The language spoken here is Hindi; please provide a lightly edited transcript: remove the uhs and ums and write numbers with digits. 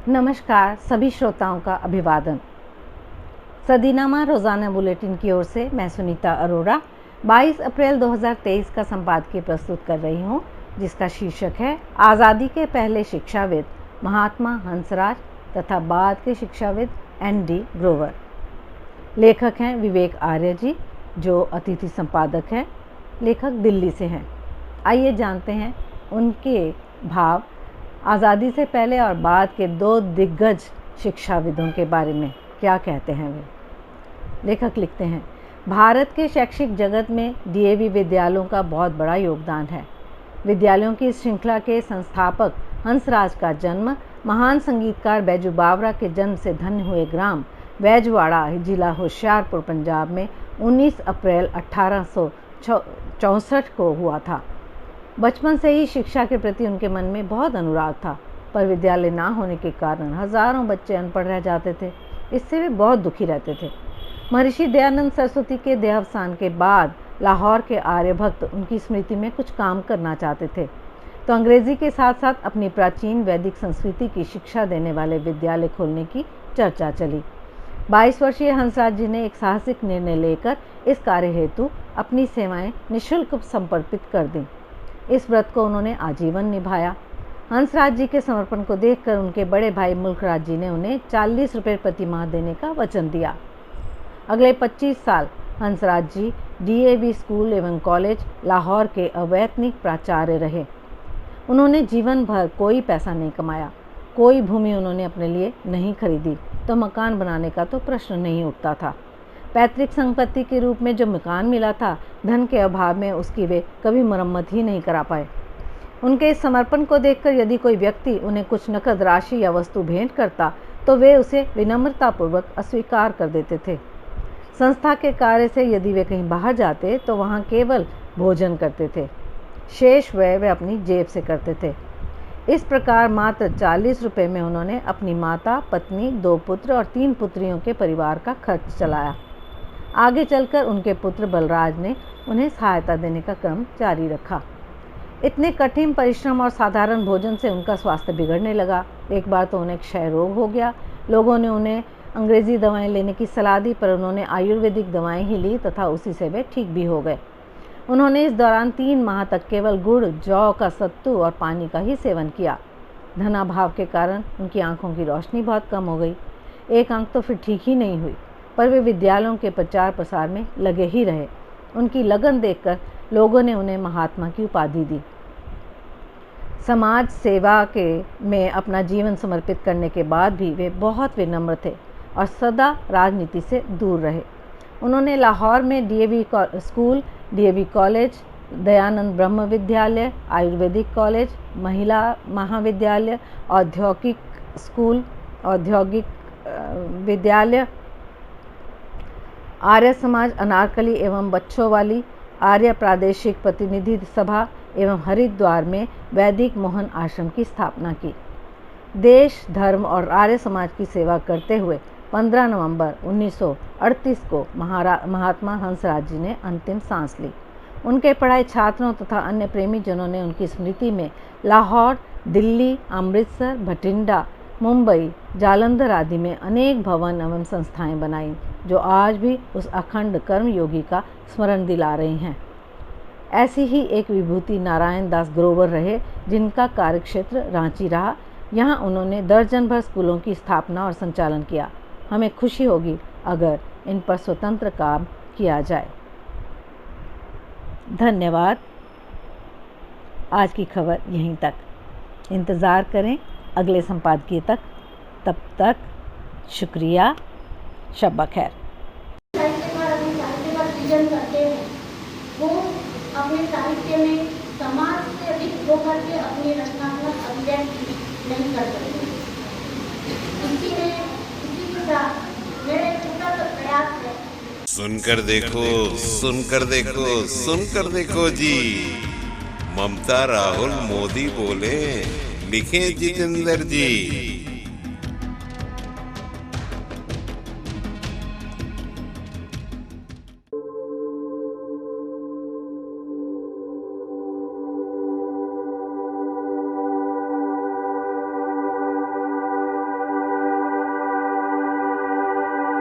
नमस्कार सभी श्रोताओं का अभिवादन। सदीनामा रोज़ाना बुलेटिन की ओर से मैं सुनीता अरोड़ा 22 अप्रैल 2023 का संपादकीय प्रस्तुत कर रही हूँ, जिसका शीर्षक है आज़ादी के पहले शिक्षाविद महात्मा हंसराज तथा बाद के शिक्षाविद ND ग्रोवर। लेखक हैं विवेक आर्य जी, जो अतिथि संपादक हैं। लेखक दिल्ली से हैं। आइए जानते हैं उनके भाव आज़ादी से पहले और बाद के दो दिग्गज शिक्षाविदों के बारे में क्या कहते हैं वे। लेखक लिखते हैं, भारत के शैक्षिक जगत में DAV विद्यालयों का बहुत बड़ा योगदान है। विद्यालयों की श्रृंखला के संस्थापक हंसराज का जन्म महान संगीतकार बैजू बावरा के जन्म से धन्य हुए ग्राम बैजवाड़ा, जिला होशियारपुर, पंजाब में 19 अप्रैल 1864 को हुआ था। बचपन से ही शिक्षा के प्रति उनके मन में बहुत अनुराग था, पर विद्यालय ना होने के कारण हजारों बच्चे अनपढ़ रह जाते थे। इससे वे बहुत दुखी रहते थे। महर्षि दयानंद सरस्वती के देहावसान के बाद लाहौर के आर्यभक्त उनकी स्मृति में कुछ काम करना चाहते थे, तो अंग्रेजी के साथ साथ अपनी प्राचीन वैदिक संस्कृति की शिक्षा देने वाले विद्यालय खोलने की चर्चा चली। 22 वर्षीय हंसराज जी ने एक साहसिक निर्णय लेकर इस कार्य हेतु अपनी सेवाएं निःशुल्क समर्पित कर दी। इस व्रत को उन्होंने आजीवन निभाया। हंसराज जी के समर्पण को देखकर उनके बड़े भाई मुल्कराज जी ने उन्हें 40 रुपये प्रति माह देने का वचन दिया। अगले 25 साल हंसराज जी DAV स्कूल एवं कॉलेज लाहौर के अवैतनिक प्राचार्य रहे। उन्होंने जीवन भर कोई पैसा नहीं कमाया, कोई भूमि उन्होंने अपने लिए नहीं खरीदी, तो मकान बनाने का तो प्रश्न नहीं उठता था। पैतृक संपत्ति के रूप में जो मकान मिला था, धन के अभाव में उसकी वे कभी मरम्मत ही नहीं करा पाए। उनके इस समर्पण को देखकर यदि कोई व्यक्ति उन्हें कुछ नकद राशि या वस्तु भेंट करता, तो वे उसे विनम्रतापूर्वक अस्वीकार कर देते थे। संस्था के कार्य से यदि वे कहीं बाहर जाते तो वहाँ केवल भोजन करते थे, शेष व्यय वे अपनी जेब से करते थे। इस प्रकार मात्र 40 रुपये में उन्होंने अपनी माता, पत्नी, 2 पुत्र और 3 पुत्रियों के परिवार का खर्च चलाया। आगे चलकर उनके पुत्र बलराज ने उन्हें सहायता देने का क्रम जारी रखा। इतने कठिन परिश्रम और साधारण भोजन से उनका स्वास्थ्य बिगड़ने लगा। एक बार तो उन्हें क्षय रोग हो गया। लोगों ने उन्हें अंग्रेजी दवाएं लेने की सलाह दी, पर उन्होंने आयुर्वेदिक दवाएं ही ली तथा उसी से वे ठीक भी हो गए। उन्होंने इस दौरान 3 माह तक केवल गुड़, जौ का सत्तू और पानी का ही सेवन किया। धनाभाव के कारण उनकी आंखों की रोशनी बहुत कम हो गई। एक आंख तो फिर ठीक ही नहीं हुई, पर वे विद्यालयों के प्रचार प्रसार में लगे ही रहे। उनकी लगन देखकर लोगों ने उन्हें महात्मा की उपाधि दी। समाज सेवा में अपना जीवन समर्पित करने के बाद भी वे बहुत विनम्र थे और सदा राजनीति से दूर रहे। उन्होंने लाहौर में DAV school, DAV college, Dayanand ब्रह्म विद्यालय, आयुर्वेदिक कॉलेज, महिला महाविद्यालय, औद्योगिक स्कूल, औद्योगिक विद्यालय, आर्य समाज अनारकली एवं बच्चों वाली, आर्य प्रादेशिक प्रतिनिधि सभा एवं हरिद्वार में वैदिक मोहन आश्रम की स्थापना की। देश, धर्म और आर्य समाज की सेवा करते हुए 15 नवंबर 1938 को महात्मा हंसराज जी ने अंतिम सांस ली। उनके पढ़ाए छात्रों तथा अन्य प्रेमी जनों ने उनकी स्मृति में लाहौर, दिल्ली, अमृतसर, भटिंडा, मुंबई, जालंधर आदि में अनेक भवन एवं संस्थाएं बनाई, जो आज भी उस अखंड कर्मयोगी का स्मरण दिला रही हैं। ऐसी ही एक विभूति नारायण दास ग्रोवर रहे, जिनका कार्यक्षेत्र रांची रहा। यहाँ उन्होंने दर्जन भर स्कूलों की स्थापना और संचालन किया। हमें खुशी होगी अगर इन पर स्वतंत्र काम किया जाए। धन्यवाद। आज की खबर यहीं तक। इंतज़ार करें अगले संपादकीय तक। तब तक शुक्रिया। शब्बा खैर। वो अपने साहित्य में समाज से अधिक होकर के अपनी रचनात्मक अभिव्यक्ति नहीं कर सकते। इसी के साथ मेरा छोटा सा प्रयास है। सुनकर देखो, सुनकर देखो, सुनकर देखो जी। ममता राहुल मोदी बोले, लिखे जितेंद्र जी।